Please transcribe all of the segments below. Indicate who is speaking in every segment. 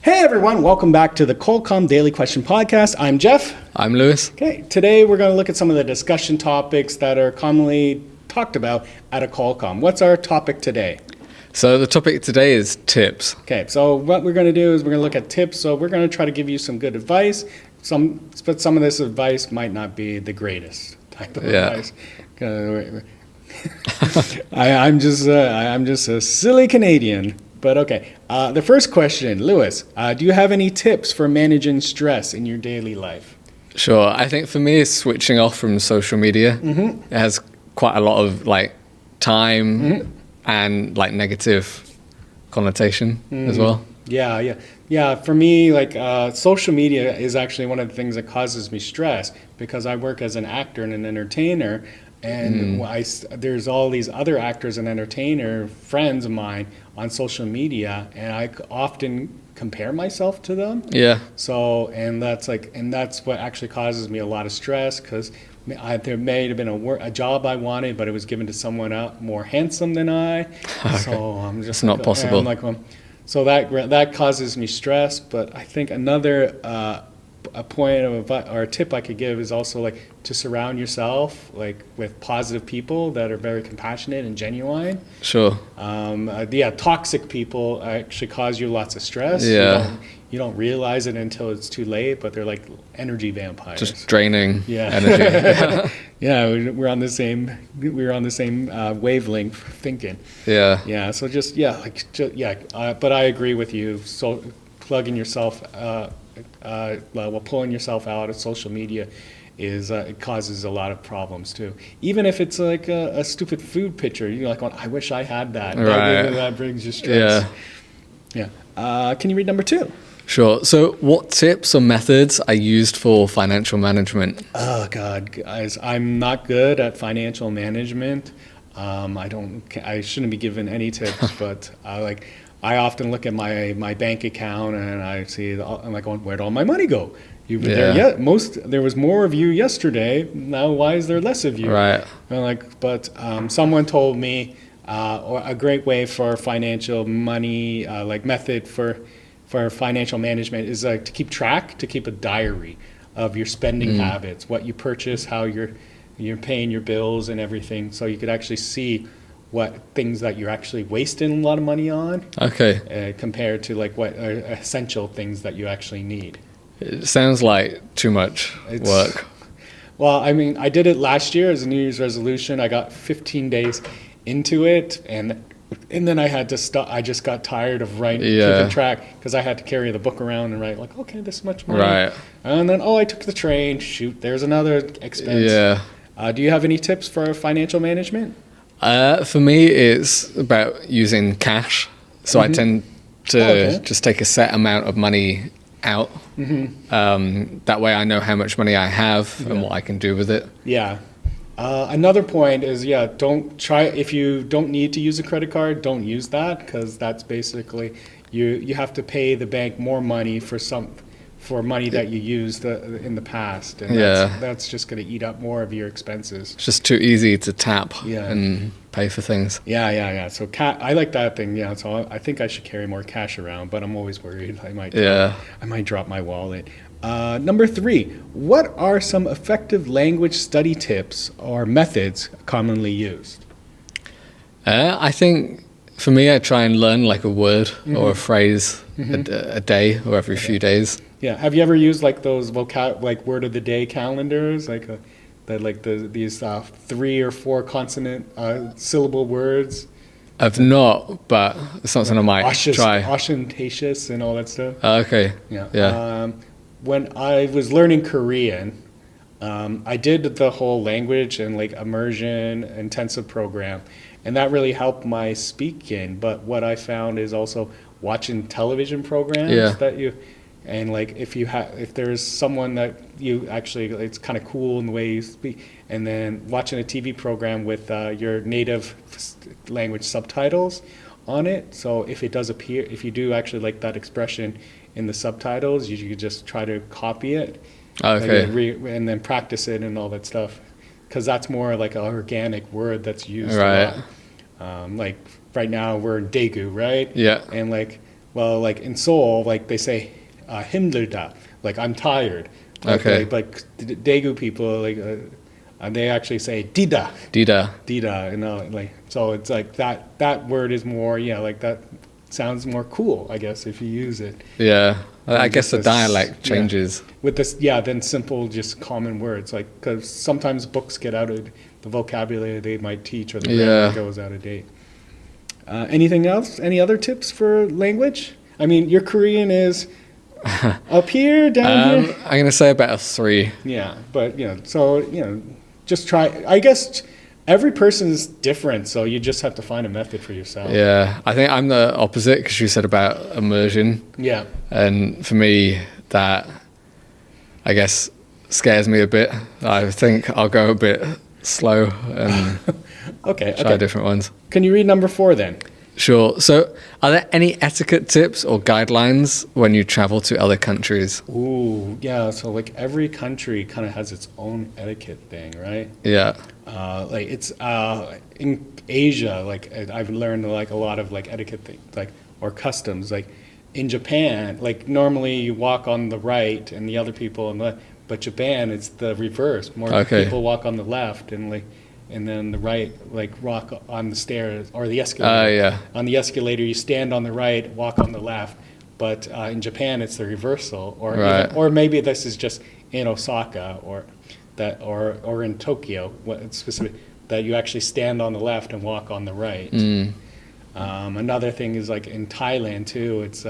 Speaker 1: Hey everyone, welcome back to the Colcom Daily Question Podcast. I'm Jeff.
Speaker 2: I'm Lewis.
Speaker 1: Okay, today we're going to look at some of the discussion topics that are commonly talked about at a Colcom. What's our topic today?
Speaker 2: So the topic today is tips.
Speaker 1: Okay, so what we're going to do is we're going to look at tips. So we're going to try to give you some good advice. But some of this advice might not be the greatest type of advice. I'm just a silly Canadian. But okay, the first question, Lewis, do you have any tips for managing stress in your daily life?
Speaker 2: Sure. I think for me, it's switching off from social media. Mm-hmm. It has quite a lot of time and negative connotation as well.
Speaker 1: Yeah. For me, social media is actually one of the things that causes me stress because I work as an actor and an entertainer. And there's all these other actors and entertainer friends of mine on social media, and I often compare myself to them.
Speaker 2: Yeah.
Speaker 1: So, and that's what actually causes me a lot of stress because there may have been a job I wanted, but it was given to someone else more handsome than I. Okay. So I'm just
Speaker 2: it's not possible.
Speaker 1: So that causes me stress. But I think another a point of advice or a tip I could give is also to surround yourself with positive people that are very compassionate and genuine.
Speaker 2: Sure.
Speaker 1: Toxic people actually cause you lots of stress.
Speaker 2: Yeah.
Speaker 1: You don't realize it until it's too late, but they're like energy vampires.
Speaker 2: Just draining energy.
Speaker 1: Yeah, we're on the same wavelength thinking.
Speaker 2: Yeah.
Speaker 1: Yeah. So but I agree with you. So plugging yourself. Pulling yourself out of social media it causes a lot of problems too. Even if it's like a stupid food picture, you're like, I wish I had that.
Speaker 2: Right.
Speaker 1: That brings you stress. Yeah. Can you read number 2?
Speaker 2: Sure. So what tips or methods are used for financial management?
Speaker 1: Oh God, guys, I'm not good at financial management. I shouldn't be given any tips, but I often look at my bank account and I see, I'm like, where'd all my money go? You've been there yet? There was more of you yesterday. Now, why is there less of you?
Speaker 2: Right.
Speaker 1: Someone told me a great way for financial money, method for financial management is to keep a diary of your spending habits, what you purchase, how you're paying your bills and everything, so you could actually see what things that you're actually wasting a lot of money on.
Speaker 2: Okay.
Speaker 1: Compared to what are essential things that you actually need.
Speaker 2: It sounds like too much work.
Speaker 1: Well, I mean, I did it last year as a New Year's resolution. I got 15 days into it, and then I had to stop. I just got tired of keeping track because I had to carry the book around and write okay, this much money.
Speaker 2: Right.
Speaker 1: And then I took the train. Shoot, there's another expense.
Speaker 2: Yeah.
Speaker 1: Do you have any tips for financial management?
Speaker 2: For me, it's about using cash. So I tend to just take a set amount of money out. That way I know how much money I have and what I can do with it.
Speaker 1: Yeah. Another point is, if you don't need to use a credit card, don't use that because that's basically, you have to pay the bank more money for money that you used in the past, and that's just going to eat up more of your expenses.
Speaker 2: It's just too easy to tap and pay for things.
Speaker 1: Yeah. So I like that thing. Yeah. So I think I should carry more cash around, but I'm always worried I might drop my wallet. Number 3, what are some effective language study tips or methods commonly used? I
Speaker 2: think for me, I try and learn a word or a phrase a day or every few days.
Speaker 1: Yeah. Have you ever used those word of the day calendars, these 3 or 4 consonant syllable words?
Speaker 2: I've not, but it's something I might try.
Speaker 1: Ostentatious and all that stuff.
Speaker 2: Okay.
Speaker 1: Yeah. When I was learning Korean, I did the whole language and immersion intensive program, and that really helped my speaking. But what I found is also watching television programs that you. And if there's someone that you actually, it's kind of cool in the way you speak, and then watching a TV program with your native language subtitles on it. So if it does appear, if you do actually like that expression in the subtitles, you could just try to copy it.
Speaker 2: Okay.
Speaker 1: And then practice it and all that stuff, because that's more like an organic word that's used
Speaker 2: right.
Speaker 1: a lot. Right now we're in Daegu, right?
Speaker 2: Yeah.
Speaker 1: And Well, like in Seoul, like they say 힘들다, like I'm tired.
Speaker 2: Okay.
Speaker 1: Like Daegu people, like they actually say dida,
Speaker 2: Dida.
Speaker 1: dida, like so it's like that word is more, yeah, like that sounds more cool, I guess, if you use it.
Speaker 2: Yeah. I
Speaker 1: And
Speaker 2: guess
Speaker 1: just
Speaker 2: the
Speaker 1: as-
Speaker 2: dialect
Speaker 1: yeah.
Speaker 2: changes.
Speaker 1: With this, yeah, then simple, just common words, like because sometimes books get out of the vocabulary they might teach, or the grammar
Speaker 2: Yeah.
Speaker 1: goes out of date. Anything else? Any other tips for language? I mean, your Korean is up here, down here.
Speaker 2: I'm gonna say about a 3.
Speaker 1: Yeah, but so just try. I guess every person is different, so you just have to find a method for yourself.
Speaker 2: Yeah, I think I'm the opposite because you said about immersion,
Speaker 1: Yeah.
Speaker 2: and for me that I guess scares me a bit. I think I'll go a bit slow and
Speaker 1: Okay.
Speaker 2: try
Speaker 1: Okay.
Speaker 2: different ones.
Speaker 1: Can you read number 4 then?
Speaker 2: Sure. So, are there any etiquette tips or guidelines when you travel to other countries?
Speaker 1: Ooh, yeah. So like every country kind of has its own etiquette thing, right?
Speaker 2: Yeah.
Speaker 1: Like it's in Asia, like I've learned like a lot of like etiquette things, like or customs. Like in Japan, like normally you walk on the right and the other people on the left, but Japan it's the reverse. More
Speaker 2: Okay.
Speaker 1: people walk on the left and then the right like walk on the stairs or the escalator.
Speaker 2: Yeah.
Speaker 1: On the escalator, you stand on the right, walk on the left. But in Japan, it's the reversal, or
Speaker 2: Right.
Speaker 1: or maybe this is just in Osaka or in Tokyo, what specific that you actually stand on the left and walk on the right. Another thing is like in Thailand too. It's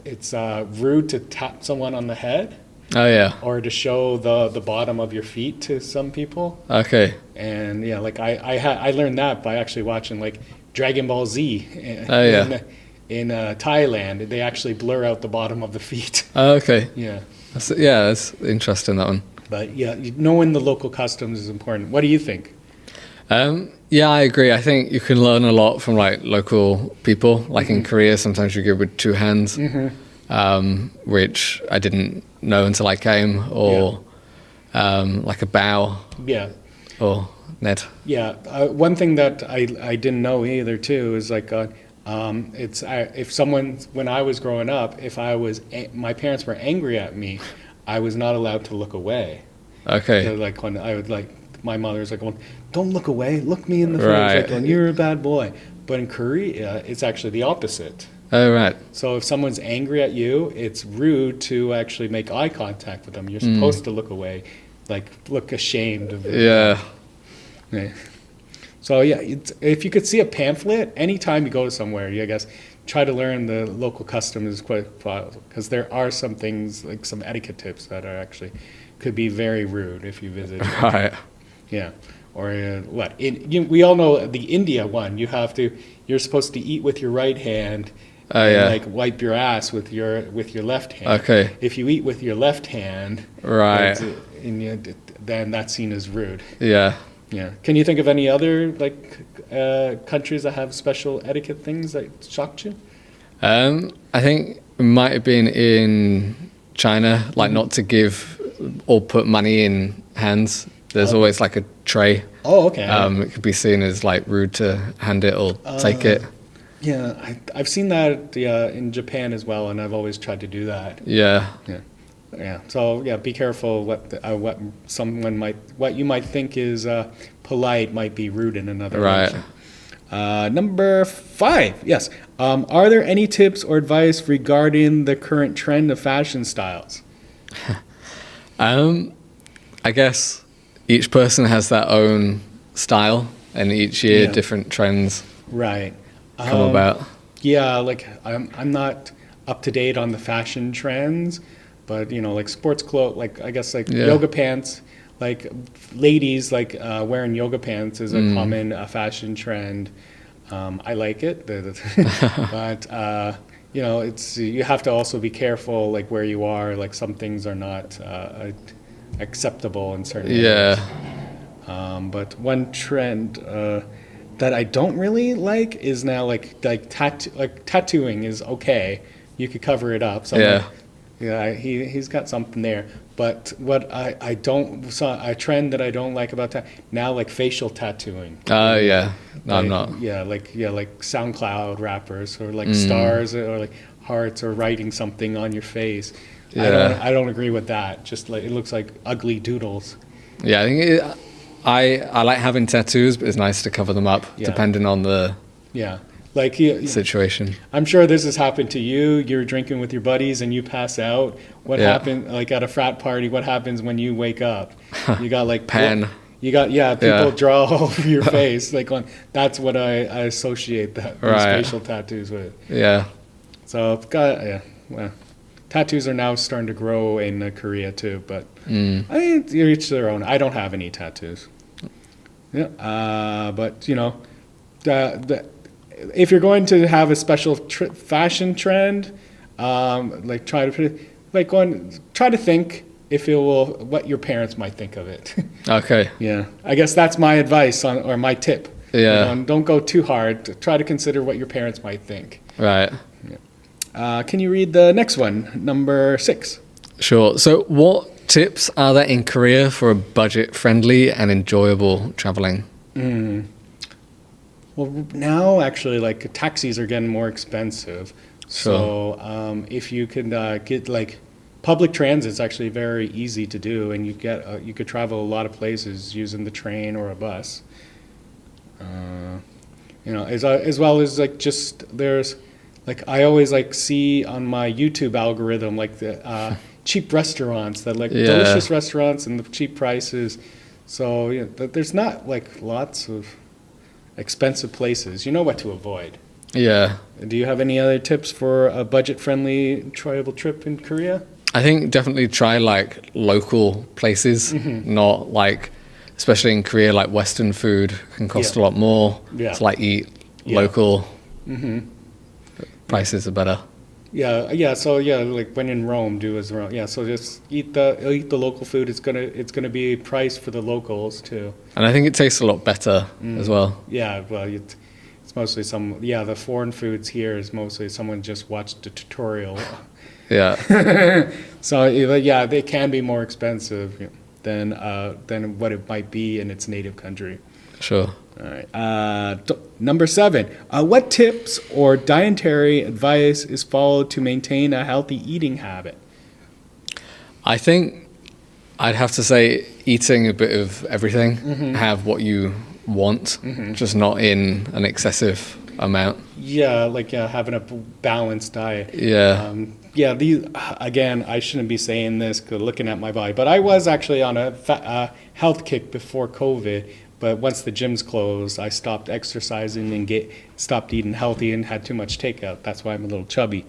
Speaker 1: it's rude to tap someone on the head
Speaker 2: Oh yeah.
Speaker 1: or to show the bottom of your feet to some people.
Speaker 2: Okay.
Speaker 1: And yeah, like I learned that by actually watching like Dragon Ball Z
Speaker 2: Oh, yeah.
Speaker 1: in Thailand. They actually blur out the bottom of the feet.
Speaker 2: Okay.
Speaker 1: Yeah.
Speaker 2: That's interesting, that one.
Speaker 1: But yeah, knowing the local customs is important. What do you think?
Speaker 2: Yeah, I agree. I think you can learn a lot from like local people. Like in Korea, sometimes you go with 2 hands, which I didn't know until I came, or like a bow
Speaker 1: Yeah.
Speaker 2: or Ned.
Speaker 1: Yeah. One thing that I didn't know either too is like it's if someone when I was growing up, if my parents were angry at me, I was not allowed to look away.
Speaker 2: Okay.
Speaker 1: So like when I would like my mother was like, "Don't look away, look me in the face."
Speaker 2: Right.
Speaker 1: Like, going, "You're a bad boy." But in Korea, it's actually the opposite.
Speaker 2: Oh, right.
Speaker 1: So if someone's angry at you, it's rude to actually make eye contact with them. You're supposed to look away, like look ashamed of it.
Speaker 2: Yeah.
Speaker 1: Yeah. So yeah, if you could see a pamphlet anytime you go somewhere, I guess try to learn the local customs quite because there are some things like some etiquette tips that are actually could be very rude if you visit.
Speaker 2: Right.
Speaker 1: Yeah. Or what? We all know the India one. You're supposed to eat with your right hand.
Speaker 2: Oh,
Speaker 1: and
Speaker 2: yeah.
Speaker 1: like wipe your ass with your left hand.
Speaker 2: Okay.
Speaker 1: If you eat with your left hand,
Speaker 2: Right.
Speaker 1: then that's seen as rude.
Speaker 2: Yeah.
Speaker 1: Yeah. Can you think of any other like countries that have special etiquette things that shocked you?
Speaker 2: I think it might have been in China, like not to give or put money in hands. There's always like a tray.
Speaker 1: Oh, okay.
Speaker 2: It could be seen as like rude to hand it or take it.
Speaker 1: Yeah, I've seen that in Japan as well, and I've always tried to do that.
Speaker 2: Yeah.
Speaker 1: Yeah, yeah. So yeah, be careful what you might think is polite might be rude in another.
Speaker 2: Right.
Speaker 1: Nation. Number 5. Yes. Are there any tips or advice regarding the current trend of fashion styles?
Speaker 2: I guess each person has their own style, and each year
Speaker 1: Yeah.
Speaker 2: different trends
Speaker 1: Right.
Speaker 2: come about.
Speaker 1: Yeah, like I'm not up to date on the fashion trends, but like sports clothes, like I guess like
Speaker 2: Yeah.
Speaker 1: yoga pants, like ladies like wearing yoga pants is a common fashion trend. I like it, but it's you have to also be careful like where you are. Like some things are not acceptable in certain areas.
Speaker 2: Yeah.
Speaker 1: But one trend that I don't really like is now like tattooing is okay. You could cover it up. So
Speaker 2: Yeah.
Speaker 1: Yeah, he's got something there. But what I don't saw a trend that I don't like about now, like facial tattooing.
Speaker 2: Oh yeah, no, I'm
Speaker 1: Like,
Speaker 2: not.
Speaker 1: like SoundCloud rappers or like stars or like hearts or writing something on your face.
Speaker 2: Yeah.
Speaker 1: I don't agree with that. Just like it looks like ugly doodles.
Speaker 2: Yeah, I think I like having tattoos, but it's nice to cover them up
Speaker 1: Yeah.
Speaker 2: depending on the
Speaker 1: Yeah. Like you,
Speaker 2: situation.
Speaker 1: I'm sure this has happened to you. You're drinking with your buddies and you pass out. What
Speaker 2: Yeah.
Speaker 1: happened like at a frat party? What happens when you wake up? You got like
Speaker 2: Pen.
Speaker 1: You got people
Speaker 2: Yeah.
Speaker 1: draw all over your face. Like that's what I associate these
Speaker 2: Right.
Speaker 1: facial tattoos with.
Speaker 2: Yeah.
Speaker 1: So well, tattoos are now starting to grow in Korea too. But I mean, each their own. I don't have any tattoos. Yeah, but if you're going to have a special fashion trend, like try to think if it will what your parents might think of it.
Speaker 2: Okay.
Speaker 1: Yeah, I guess that's my advice or my tip.
Speaker 2: Yeah.
Speaker 1: Don't go too hard. Try to consider what your parents might think.
Speaker 2: Right.
Speaker 1: Can you read the next one, number 6?
Speaker 2: Sure. So, what tips are there in Korea for a budget-friendly and enjoyable traveling?
Speaker 1: Well, now actually, like taxis are getting more expensive.
Speaker 2: Sure.
Speaker 1: So if you can get like public transit is actually very easy to do, and you could travel a lot of places using the train or a bus. As well as like just there's like I always like see on my YouTube algorithm like the cheap restaurants that like
Speaker 2: Yeah.
Speaker 1: delicious restaurants and the cheap prices. So there's not like lots of expensive places. You know what to avoid.
Speaker 2: Yeah.
Speaker 1: Do you have any other tips for a budget-friendly, enjoyable trip in Korea?
Speaker 2: I think definitely try like local places, not like, especially in Korea, like Western food can cost a lot more.
Speaker 1: Yeah.
Speaker 2: To like eat local. Prices are better.
Speaker 1: Yeah. So like when in Rome, do as Rome. Yeah. So just eat the local food. It's gonna be priced for the locals too.
Speaker 2: And I think it tastes a lot better as well.
Speaker 1: Yeah. Well, it's mostly the foreign foods here is mostly someone just watched a tutorial.
Speaker 2: Yeah.
Speaker 1: So yeah, they can be more expensive than what it might be in its native country.
Speaker 2: Sure.
Speaker 1: All right. Number 7. What tips or dietary advice is followed to maintain a healthy eating habit?
Speaker 2: I think I'd have to say eating a bit of everything, have what you want, just not in an excessive amount.
Speaker 1: Yeah, like having a balanced diet.
Speaker 2: Yeah.
Speaker 1: Again, I shouldn't be saying this 'cause looking at my body, but I was actually on a health kick before COVID. But once the gyms closed, I stopped exercising and stopped eating healthy and had too much takeout. That's why I'm a little chubby.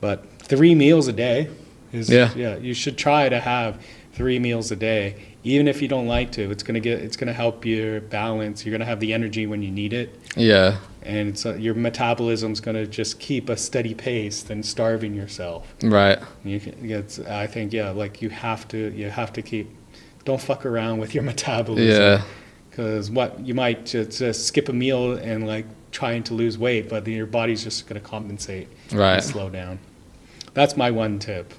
Speaker 1: But 3 meals a day is you should try to have 3 meals a day, even if you don't like to. It's gonna help your balance. You're gonna have the energy when you need it,
Speaker 2: Yeah.
Speaker 1: and your metabolism's gonna just keep a steady pace than starving yourself.
Speaker 2: Right.
Speaker 1: I think like you have to don't fuck around with your metabolism.
Speaker 2: Yeah.
Speaker 1: Because you might just skip a meal and like trying to lose weight, but then your body's just going to compensate
Speaker 2: Right.
Speaker 1: and slow down. That's my one tip.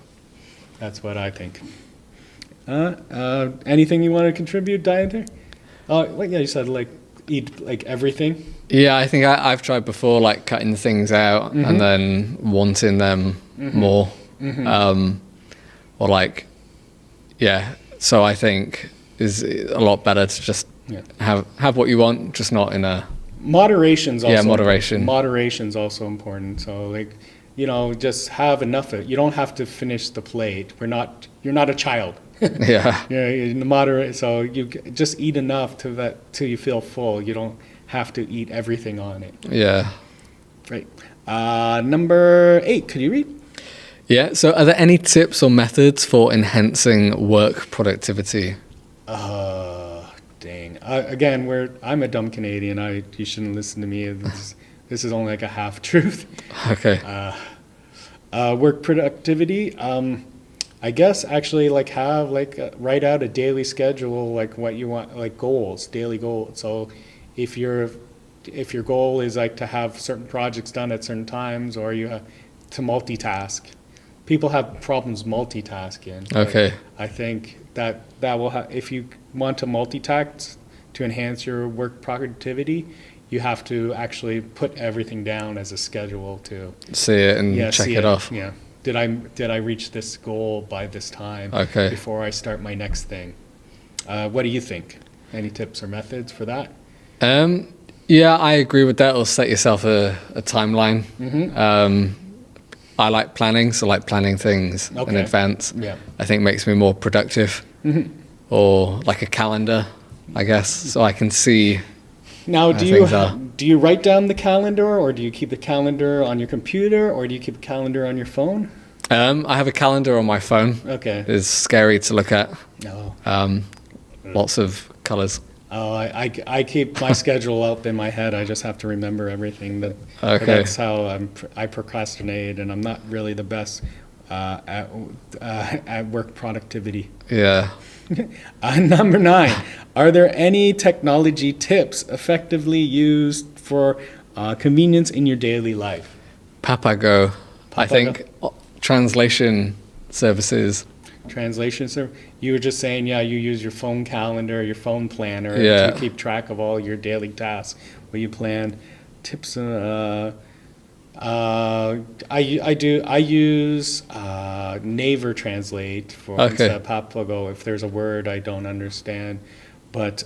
Speaker 1: That's what I think. Anything you want to contribute, dietary? You said like eat like everything.
Speaker 2: Yeah, I think I've tried before, like cutting things out and then wanting them more. Or like, so I think is a lot better to just have what you want, just not in a...
Speaker 1: Moderation's also
Speaker 2: moderation.
Speaker 1: Moderation's also important. So like, just have enough of it. You don't have to finish the plate. You're not a child.
Speaker 2: Yeah.
Speaker 1: In the moderate, so you just eat enough till you feel full. You don't have to eat everything on it.
Speaker 2: Yeah.
Speaker 1: Right. Number 8, could you read?
Speaker 2: Yeah, so are there any tips or methods for enhancing work productivity?
Speaker 1: Dang. Again, I'm a dumb Canadian. You shouldn't listen to me. This is only like a half truth.
Speaker 2: Okay.
Speaker 1: Work productivity. I guess actually like have write out a daily schedule, like what you want, like daily goals. So if your goal is like to have certain projects done at certain times, or you have to multitask, people have problems multitasking.
Speaker 2: Okay.
Speaker 1: I think that will if you want to multitask to enhance your work productivity, you have to actually put everything down as a schedule to
Speaker 2: See it and check
Speaker 1: see
Speaker 2: it off.
Speaker 1: Yeah. Did I reach this goal by this time
Speaker 2: Okay.
Speaker 1: before I start my next thing? What do you think? Any tips or methods for that?
Speaker 2: Yeah, I agree with that. Or set yourself a timeline. I like planning, so like planning things in
Speaker 1: Okay.
Speaker 2: advance.
Speaker 1: Yeah.
Speaker 2: I think makes me more productive. Or like a calendar, I guess, so I can see.
Speaker 1: Now,
Speaker 2: How things are.
Speaker 1: do you write down the calendar, or do you keep the calendar on your computer, or do you keep the calendar on your phone?
Speaker 2: I have a calendar on my phone.
Speaker 1: Okay.
Speaker 2: It's scary to look at.
Speaker 1: Oh,
Speaker 2: Lots of colors.
Speaker 1: oh, I keep my schedule up in my head. I just have to remember everything.
Speaker 2: Okay.
Speaker 1: That's how I procrastinate, and I'm not really the best at work productivity.
Speaker 2: Yeah.
Speaker 1: Number 9, are there any technology tips effectively used for convenience in your daily life?
Speaker 2: Papago. I think translation services.
Speaker 1: Translation, sir? You were just saying, yeah, you use your phone calendar, your phone planner
Speaker 2: Yeah.
Speaker 1: to keep track of all your daily tasks, what you plan. Tips, I use Naver Translate for
Speaker 2: Okay.
Speaker 1: instead of Papago if there's a word I don't understand. But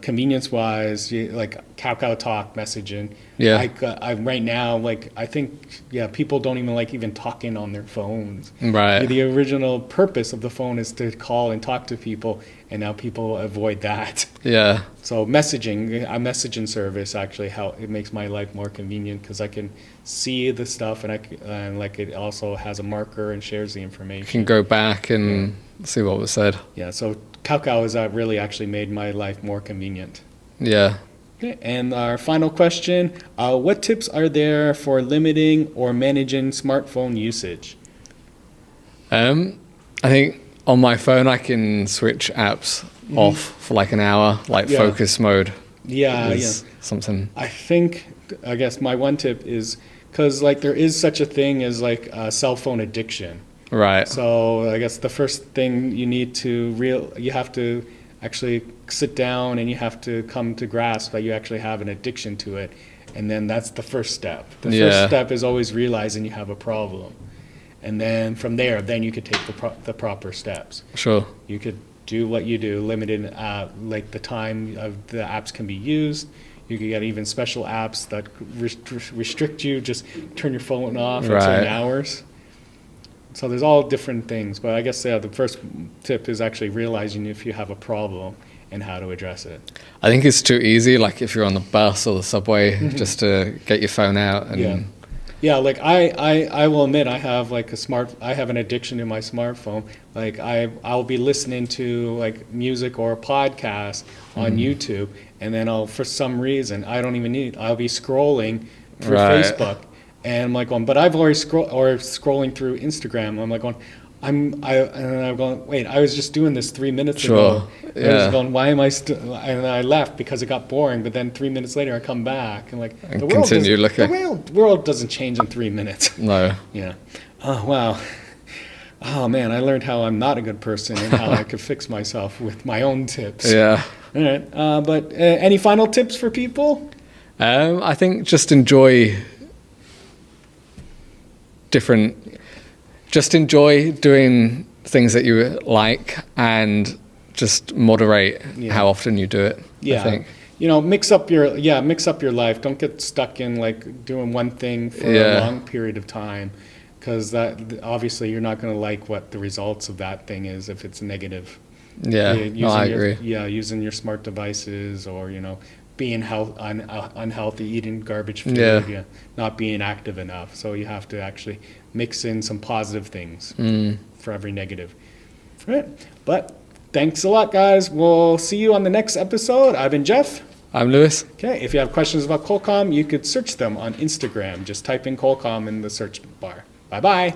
Speaker 1: convenience-wise, like Kakao Talk messaging.
Speaker 2: Yeah.
Speaker 1: I right now, like I think, yeah, people don't even like even talking on their phones.
Speaker 2: Right.
Speaker 1: The original purpose of the phone is to call and talk to people, and now people avoid that.
Speaker 2: Yeah.
Speaker 1: So messaging, a messaging service actually it makes my life more convenient because I can see the stuff and like it also has a marker and shares the information.
Speaker 2: Can go back and see what was said.
Speaker 1: Yeah, so Kakao has really actually made my life more convenient.
Speaker 2: Yeah.
Speaker 1: Okay, and our final question, what tips are there for limiting or managing smartphone usage?
Speaker 2: I think on my phone I can switch apps off for like an hour, like
Speaker 1: Yeah.
Speaker 2: focus mode.
Speaker 1: Yeah,
Speaker 2: is something.
Speaker 1: I guess my one tip is, because like there is such a thing as like cell phone addiction.
Speaker 2: Right.
Speaker 1: So I guess the first thing you need to you have to actually sit down and you have to come to grasp that you actually have an addiction to it, and then that's the first step. The first step is always realizing you have a problem, and then from there, then you could take the proper steps.
Speaker 2: Sure.
Speaker 1: You could do what you do, limited like the time of the apps can be used. You could get even special apps that restrict you. Just turn your phone off at certain
Speaker 2: Right.
Speaker 1: hours. So there's all different things, but I guess the first tip is actually realizing if you have a problem and how to address it.
Speaker 2: I think it's too easy, like if you're on the bus or the subway, just to get your phone out and
Speaker 1: Yeah. Yeah, like I will admit I have like I have an addiction to my smartphone. Like I'll be listening to like music or a podcast on YouTube, and then for some reason I don't even I'll be scrolling through
Speaker 2: Right.
Speaker 1: Facebook, and I'm like going, but I've already scrolling through Instagram. I'm like going, and I'm going, wait, I was just doing this 3 minutes
Speaker 2: Sure.
Speaker 1: ago. I was
Speaker 2: Yeah.
Speaker 1: going, why am I still? And I left because it got boring. But then 3 minutes later, I come back and like
Speaker 2: And
Speaker 1: the world
Speaker 2: continue
Speaker 1: doesn't-
Speaker 2: looking.
Speaker 1: The world doesn't change in 3 minutes.
Speaker 2: no.
Speaker 1: Yeah. Oh, wow. Oh, man, I learned how I'm not a good person and how I could fix myself with my own tips.
Speaker 2: Yeah.
Speaker 1: All right. But any final tips for people?
Speaker 2: I think just enjoy doing things that you like and just moderate
Speaker 1: Yeah.
Speaker 2: how often you do it.
Speaker 1: Yeah.
Speaker 2: I think.
Speaker 1: Mix up your life. Don't get stuck in like doing one thing for a
Speaker 2: Yeah.
Speaker 1: long period of time, because that obviously you're not going to like what the results of that thing is if it's negative.
Speaker 2: Yeah. No, I agree.
Speaker 1: Using your smart devices, or being unhealthy, eating garbage food,
Speaker 2: Yeah.
Speaker 1: not being active enough. So you have to actually mix in some positive things for every negative. Right. But thanks a lot, guys. We'll see you on the next episode. I've been Jeff.
Speaker 2: I'm Lewis.
Speaker 1: Okay, if you have questions about Colcom, you could search them on Instagram. Just type in Colcom in the search bar. Bye-bye.